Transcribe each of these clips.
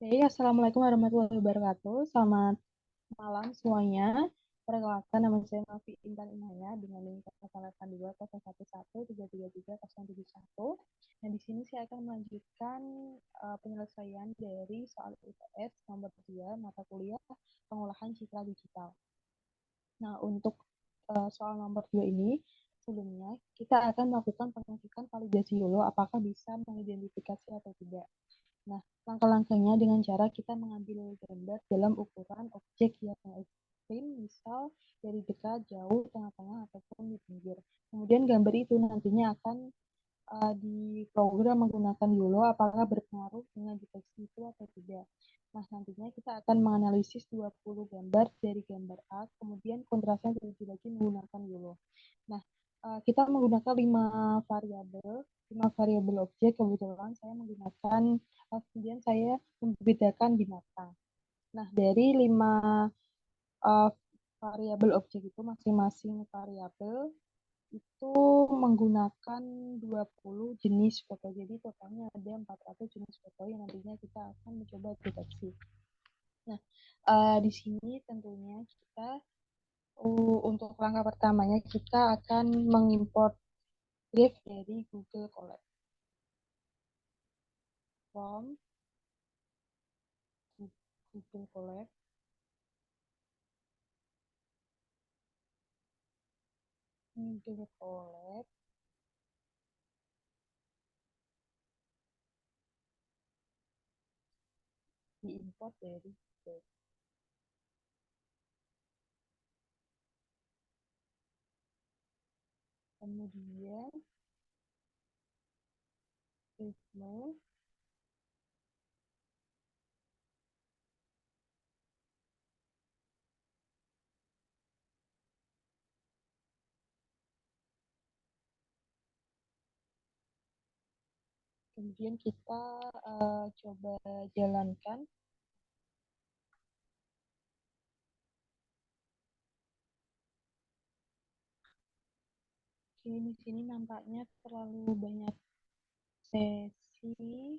Oke, Assalamualaikum warahmatullahi wabarakatuh. Selamat malam semuanya. Perkenalkan, nama saya Novi Intan Inaya dengan NIM 08220113330071. Nah, di sini saya akan melanjutkan penyelesaian dari soal UTS nomor 2 mata kuliah pengolahan citra digital. Nah, untuk soal nomor 2 ini, sebelumnya kita akan melakukan pengecekan validasi dulu apakah bisa mengidentifikasi atau tidak. Nah, langkah-langkahnya dengan cara kita mengambil gambar dalam ukuran objek yang ekstrim, misal dari dekat, jauh, tengah-tengah, ataupun di pinggir. Kemudian gambar itu nantinya akan diprogram menggunakan YOLO apakah berpengaruh dengan deteksi itu atau tidak. Nah, nantinya kita akan menganalisis 20 gambar dari gambar A, kemudian kontrasnya diuji lagi menggunakan YOLO. Nah, kita menggunakan 5 variabel objek, kebetulan saya menggunakan, kemudian saya membedakan binatang. Nah, dari 5 variabel objek itu masing-masing variabel itu menggunakan 20 jenis foto. Jadi totalnya ada 400 jenis foto yang nantinya kita akan mencoba deteksi. Nah, di sini tentunya kita untuk langkah pertamanya kita akan mengimport graph dari Google Colab from Google Colab. Google Colab diimport dari Google. Kemudian Ritmo, kemudian kita coba jalankan. Di sini nampaknya terlalu banyak sesi.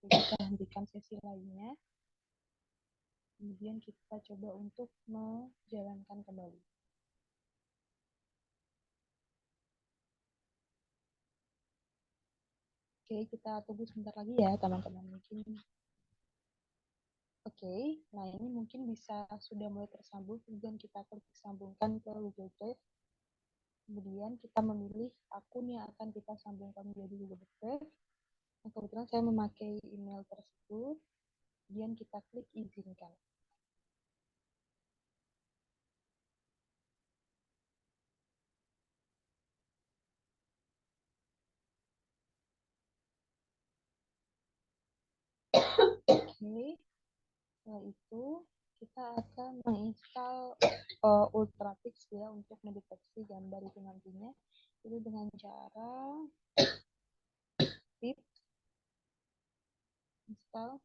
Kita hentikan sesi lainnya. Kemudian kita coba untuk menjalankan kembali. Oke, kita tunggu sebentar lagi ya teman-teman. Mungkin Oke, nah ini mungkin bisa sudah mulai tersambung. Kemudian kita klik sambungkan ke Google Drive. Kemudian kita memilih akun yang akan kita sambungkan menjadi Google Drive. Nah, kebetulan saya memakai email tersebut. Kemudian kita klik izinkan. Oke, setelah itu kita akan menginstal Ultrapix ya untuk mendeteksi gambar itu nantinya. Itu dengan cara pip install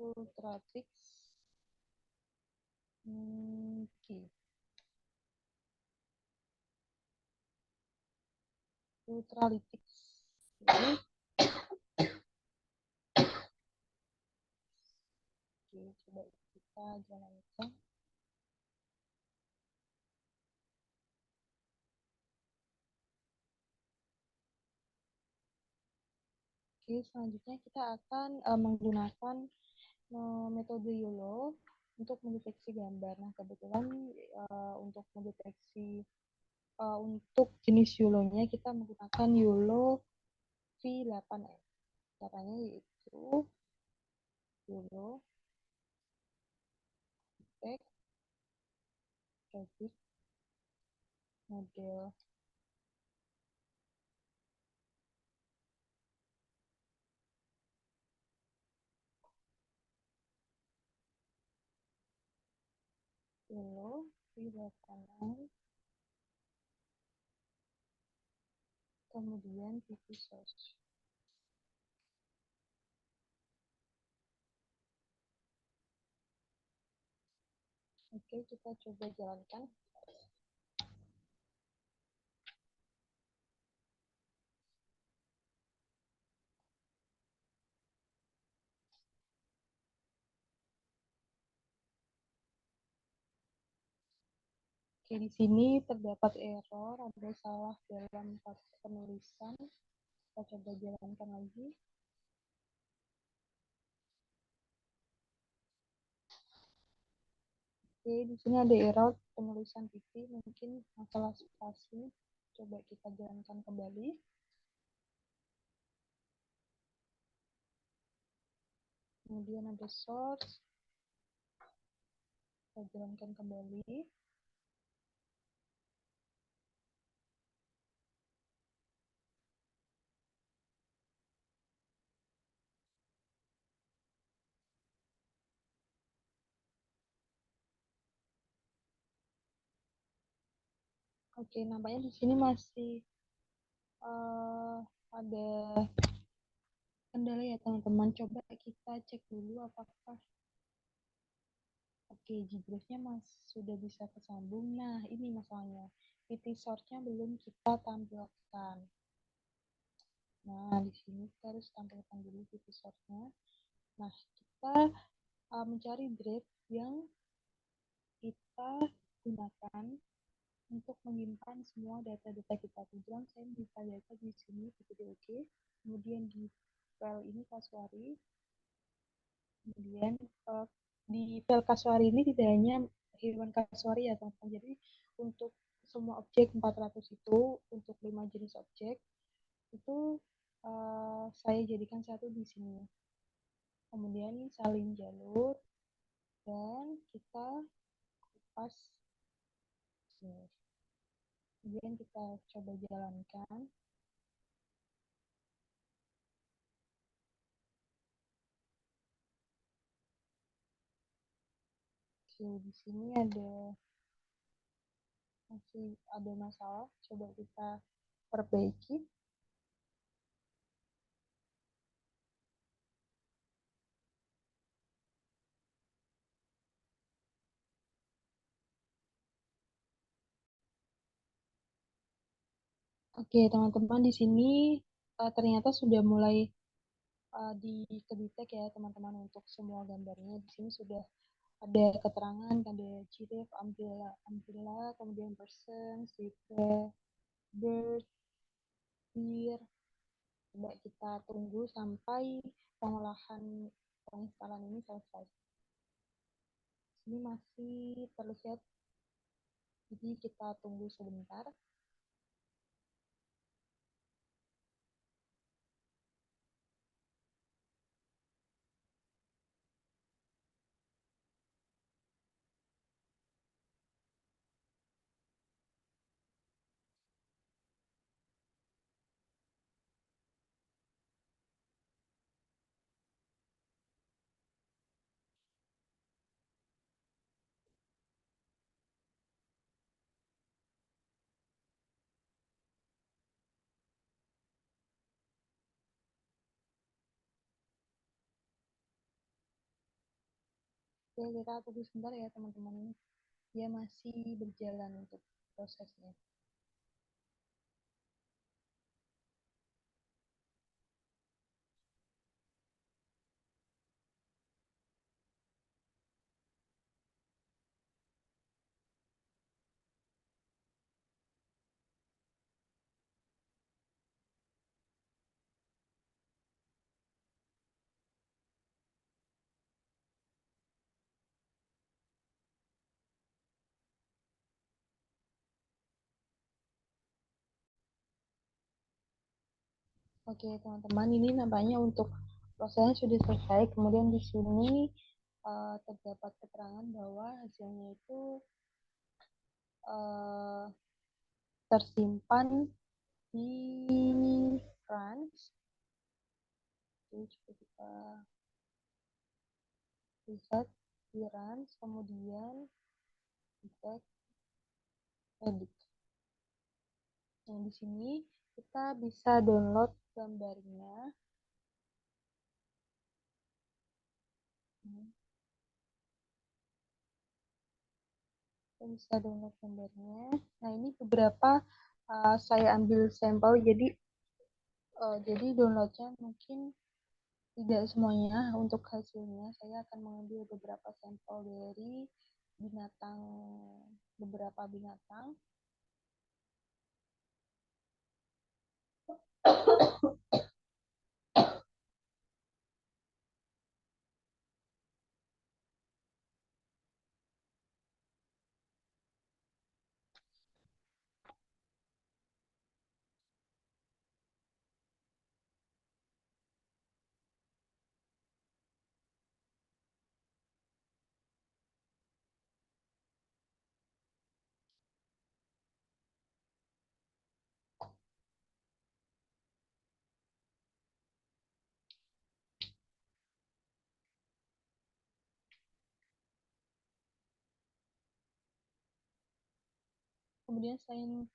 Ultrapix key. Ultralytics. Oke, coba kita jalankan. Oke, selanjutnya kita akan menggunakan metode YOLO untuk mendeteksi gambar. Nah, kebetulan untuk mendeteksi untuk jenis YOLO-nya kita menggunakan YOLO V8M. Caranya yaitu YOLO detect predict model YOLO V8M, kemudian PP source. Oke, kita coba jalankan. Oke, di sini terdapat error, ada salah dalam penulisan. Kita coba jalankan lagi. Oke, di sini ada error penulisan titik, mungkin masalah spasi. Coba kita jalankan kembali. Kemudian ada source, kita jalankan kembali. Oke, nampaknya di sini masih uh, ada kendala ya teman-teman. Coba kita cek dulu apakah oke Gbrowth-nya sudah bisa tersambung. Nah, ini masalahnya. PT source-nya belum kita tampilkan. Nah, di sini kita harus tampilkan dulu PT source-nya. Nah, kita mencari drive yang kita gunakan untuk menyimpan semua data-data kita. Kebetulan saya menyimpan data di sini di PDOK, kemudian di file ini kasuari, kemudian di file kasuari ini tidak hanya hewan kasuari ya teman-teman, jadi untuk semua objek 400 itu, untuk 5 jenis objek, itu saya jadikan satu di sini. Kemudian salin jalur, dan kita kupas sini. Kemudian kita coba jalankan. Oke, di sini masih ada masalah. Coba kita perbaiki. Oke, teman-teman di sini ternyata sudah mulai kedetek ya teman-teman untuk semua gambarnya. Di sini sudah ada keterangan, ada cirif, umbrella, kemudian person, zebra, bird, deer. Coba kita tunggu sampai pengolahan penginstalan ini selesai. Ini masih terlihat, jadi kita tunggu sebentar. Oke, kita tunggu sebentar ya teman-teman. Dia masih berjalan untuk prosesnya. Oke, teman-teman, ini nampaknya untuk prosesnya sudah selesai. Kemudian di sini terdapat keterangan bahwa hasilnya itu uh, tersimpan di France. Jadi coba kita lihat di France, kemudian kita edit. Nah, di sini kita bisa download gambarnya. Kita bisa download gambarnya. Nah, ini beberapa saya ambil sampel, jadi downloadnya mungkin tidak semuanya untuk hasilnya. Saya akan mengambil beberapa sampel dari binatang, beberapa binatang. Kemudian selain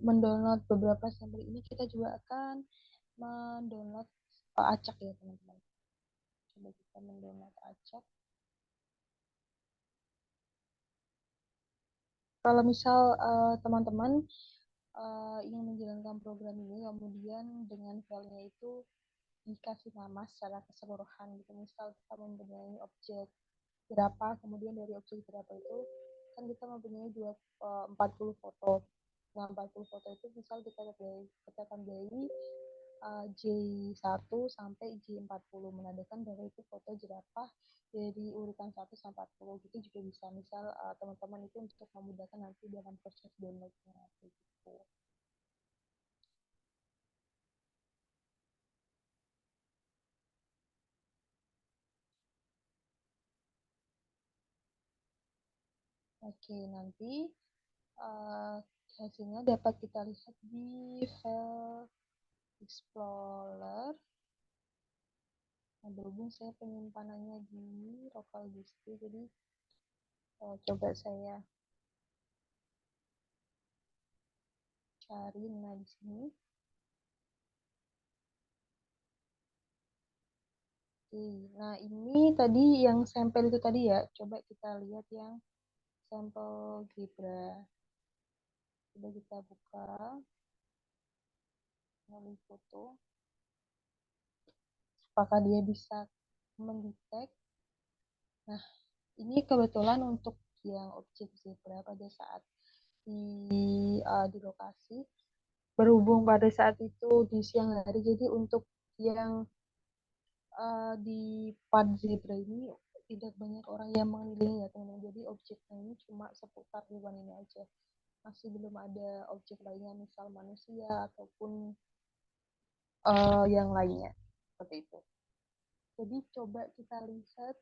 mendownload beberapa sampel ini, kita juga akan mendownload acak ya teman-teman. Coba kita mendownload acak. Kalau misal teman-teman ingin menjalankan program ini, kemudian dengan filenya itu dikasih nama secara keseluruhan gitu. Misal kita mempunyai objek berapa, kemudian dari objek berapa itu kan kita mempunyai 40 foto. Nah, 40 foto itu misal kita akan dari J1 sampai J40, menandakan bahwa itu foto jerapah dari urutan 1 sampai 40 gitu juga bisa. Misal teman-teman itu untuk memudahkan nanti dalam proses downloadnya gitu. Oke, nanti uh, hasilnya dapat kita lihat di file Explorer. Nah, berhubung saya penyimpanannya di local disk, jadi coba saya cari. Nah, di sini. Oke, nah ini tadi yang sampel itu tadi ya. Coba kita lihat yang sampel Gebra. Coba kita buka melalui foto. Apakah dia bisa mendetek? Nah, ini kebetulan untuk yang objek zebra pada saat di lokasi, berhubung pada saat itu di siang hari, jadi untuk yang di pad zebra ini tidak banyak orang yang mengelilingi ya teman-teman. Jadi objeknya ini cuma seputar hewan ini aja. Masih belum ada objek lainnya, misal manusia ataupun yang lainnya seperti itu. Jadi coba kita lihat,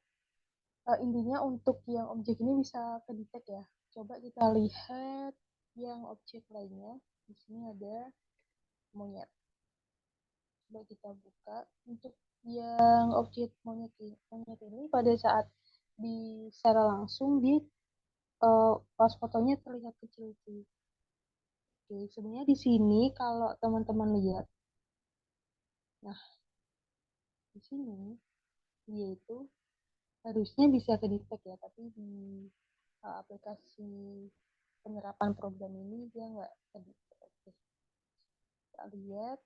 intinya untuk yang objek ini bisa kedetek ya. Coba kita lihat yang objek lainnya. Di sini ada monyet. Coba kita buka. Untuk yang objek monyet ini pada saat di secara langsung di pas fotonya terlihat kecil sih. Oke, sebenarnya di sini kalau teman-teman lihat, nah di sini dia itu harusnya bisa kedetek ya, tapi di aplikasi penyerapan program ini dia nggak kedetek. Oke, kita lihat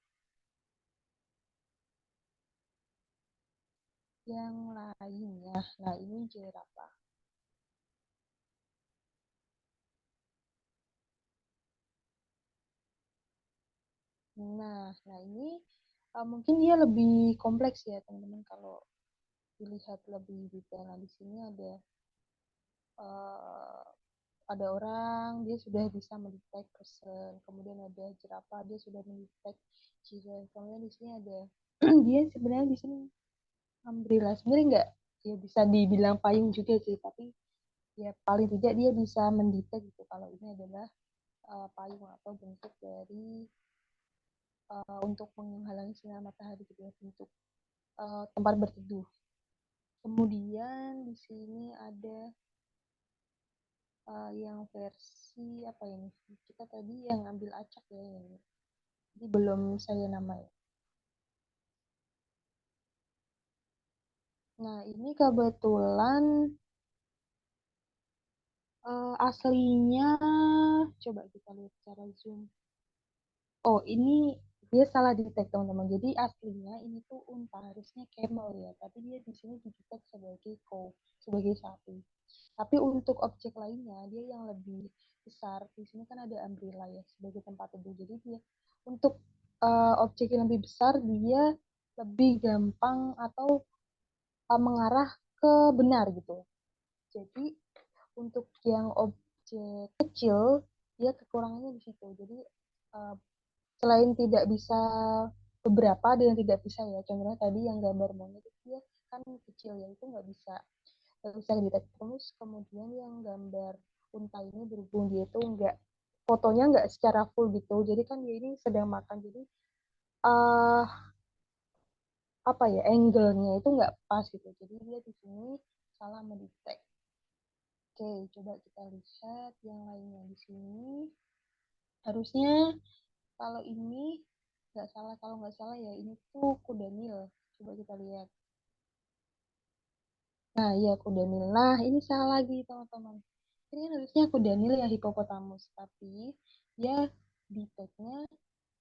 yang lainnya. Nah ini jerapah. Nah ini mungkin dia lebih kompleks ya teman-teman kalau dilihat lebih detail. Nah di sini uh, ada orang dia sudah bisa mendetek person, kemudian ada jerapah dia sudah mendetek giraffe, kemudian di sini ada dia sebenarnya di sini umbrella sebenarnya nggak ya bisa dibilang payung juga sih, tapi ya paling tidak dia bisa mendetek gitu kalau ini adalah payung atau bentuk dari untuk menghalangi sinar matahari gitu ya, bentuk tempat berteduh. Kemudian di sini ada yang versi apa ini? Kita tadi yang ambil acak ya ini. Jadi belum saya namai. Nah, ini kebetulan aslinya coba kita lihat secara zoom. Oh, ini Dia salah detect teman-teman. Jadi aslinya ini tuh unta, harusnya camel ya, tapi dia di sini di detect sebagai cow, sebagai sapi. Tapi untuk objek lainnya dia yang lebih besar. Di sini kan ada umbrella ya sebagai tempat teduh. Jadi dia untuk objek yang lebih besar dia lebih gampang atau mengarah ke benar gitu. Jadi untuk yang objek kecil dia kekurangannya di situ. Jadi uh, selain tidak bisa beberapa ada yang tidak bisa ya. Contohnya tadi yang gambar monyet itu dia kan kecil ya itu nggak bisa didetek. Terus kemudian yang gambar unta ini berhubung dia itu nggak fotonya nggak secara full gitu. Jadi kan dia ini sedang makan. Jadi uh, apa ya angle-nya itu nggak pas gitu. Jadi dia di sini salah mendetek. Oke, coba kita lihat yang lainnya di sini. Harusnya kalau ini kalau nggak salah ya ini tuh kuda Nil. Coba kita lihat. Nah, iya kuda Nil. Nah, ini salah lagi teman-teman. Ini kan harusnya kuda Nil ya hipopotamus, tapi dia di tag-nya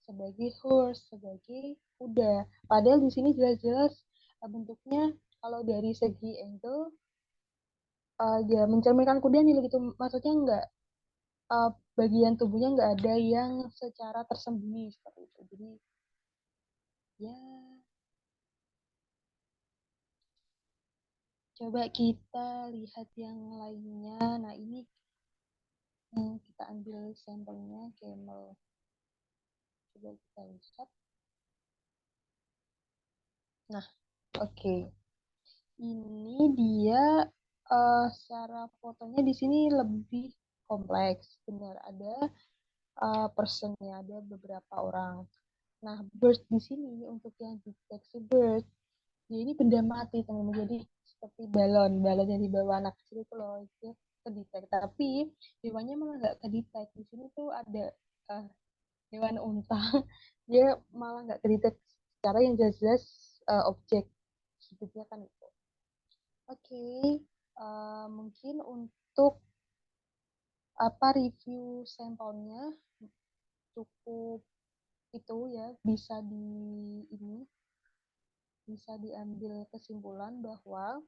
sebagai horse, sebagai kuda. Padahal di sini jelas-jelas bentuknya kalau dari segi angle ya mencerminkan kuda Nil gitu. Maksudnya nggak uh, bagian tubuhnya nggak ada yang secara tersembunyi seperti itu. Jadi ya coba kita lihat yang lainnya. Nah ini kita ambil sampelnya camel. Coba kita lihat. Nah oke. Okay. Ini dia secara fotonya di sini lebih kompleks. Benar ada personnya, ada beberapa orang. Nah, bird di sini untuk yang deteksi bird ya ini benda mati teman-teman jadi seperti balon yang dibawa anak kecil itu loh itu kedetek tapi hewannya malah nggak kedetek di sini tuh ada uh, hewan unta dia malah nggak kedetek secara yang jelas-jelas objek hidupnya kan itu oke okay. Mungkin untuk apa review sampelnya cukup itu ya ini bisa diambil kesimpulan bahwa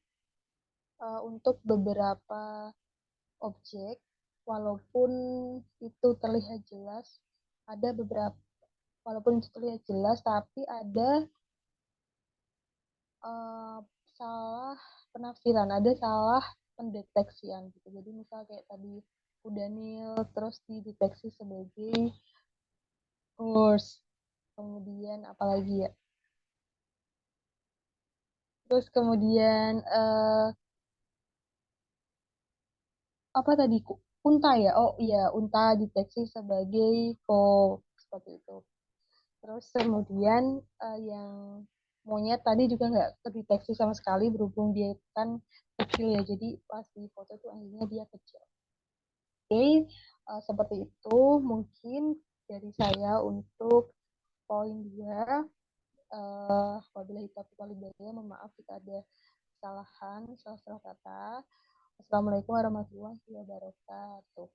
untuk beberapa objek, walaupun itu terlihat jelas, ada beberapa, walaupun itu terlihat jelas, tapi ada uh, salah penafsiran, ada salah pendeteksian gitu. Jadi misal kayak tadi Udanil terus dideteksi sebagai horse, kemudian apalagi ya, terus kemudian apa tadi unta ya, oh iya unta deteksi sebagai seperti itu. Terus kemudian yang monyet tadi juga nggak terdeteksi sama sekali berhubung dia kan kecil ya, jadi pas di foto itu akhirnya dia kecil. Oke, seperti itu mungkin dari saya untuk poin 2. Wabillahi taufiq wal hidayah, mohon maaf jika ada kesalahan, salah-salah kata. Assalamualaikum warahmatullahi wabarakatuh.